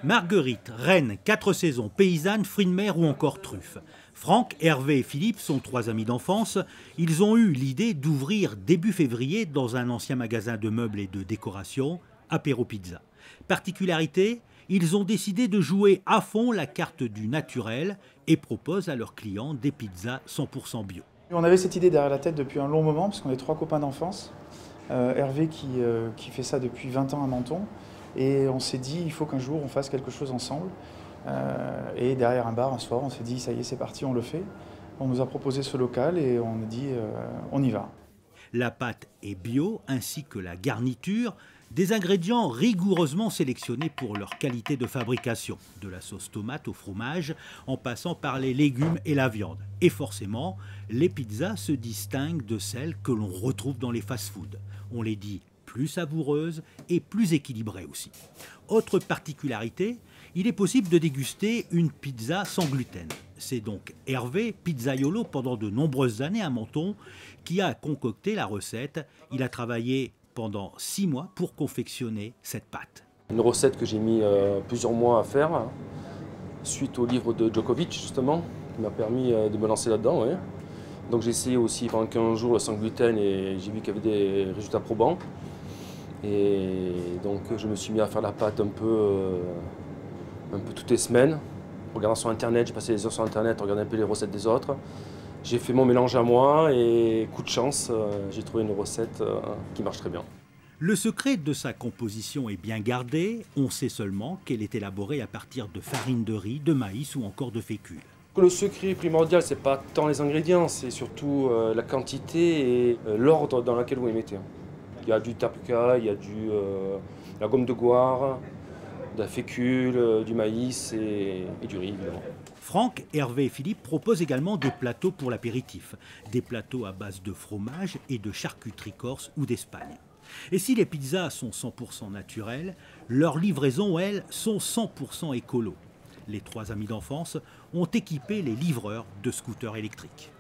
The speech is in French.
Marguerite, reine, 4 saisons, paysanne, fruits de mer ou encore truffes. Franck, Hervé et Philippe sont 3 amis d'enfance. Ils ont eu l'idée d'ouvrir début février dans un ancien magasin de meubles et de décoration, Apéro Pizza. Particularité, ils ont décidé de jouer à fond la carte du naturel et proposent à leurs clients des pizzas 100% bio. On avait cette idée derrière la tête depuis un long moment, parce qu'on est 3 copains d'enfance. Hervé qui fait ça depuis 20 ans à Menton. Et on s'est dit, il faut qu'un jour on fasse quelque chose ensemble. Et derrière un bar, un soir, on s'est dit, ça y est, c'est parti, on le fait. On nous a proposé ce local et on a dit, on y va. La pâte est bio, ainsi que la garniture, des ingrédients rigoureusement sélectionnés pour leur qualité de fabrication, de la sauce tomate au fromage, en passant par les légumes et la viande. Et forcément, les pizzas se distinguent de celles que l'on retrouve dans les fast-foods. On les dit plus savoureuses et plus équilibrées aussi. Autre particularité, il est possible de déguster une pizza sans gluten. C'est donc Hervé, pizzaiolo pendant de nombreuses années à Menton, qui a concocté la recette. Il a travaillé pendant 6 mois pour confectionner cette pâte. Une recette que j'ai mis plusieurs mois à faire, suite au livre de Djokovic justement, qui m'a permis de me lancer là-dedans. Ouais. Donc j'ai essayé aussi pendant 15 jours le sans gluten et j'ai vu qu'il y avait des résultats probants. Et donc je me suis mis à faire la pâte un peu toutes les semaines. Regardant sur internet, j'ai passé des heures sur internet, regardant un peu les recettes des autres. J'ai fait mon mélange à moi et coup de chance, j'ai trouvé une recette qui marche très bien. Le secret de sa composition est bien gardé. On sait seulement qu'elle est élaborée à partir de farine de riz, de maïs ou encore de fécule. Le secret primordial, c'est pas tant les ingrédients, c'est surtout la quantité et l'ordre dans lequel vous les mettez. Il y a du tapioca, il y a la gomme de goire, de la fécule, du maïs et du riz évidemment. Franck, Hervé et Philippe proposent également des plateaux pour l'apéritif. Des plateaux à base de fromage et de charcuterie corse ou d'Espagne. Et si les pizzas sont 100% naturelles, leurs livraisons, elles, sont 100% écolo. Les 3 amis d'enfance ont équipé les livreurs de scooters électriques.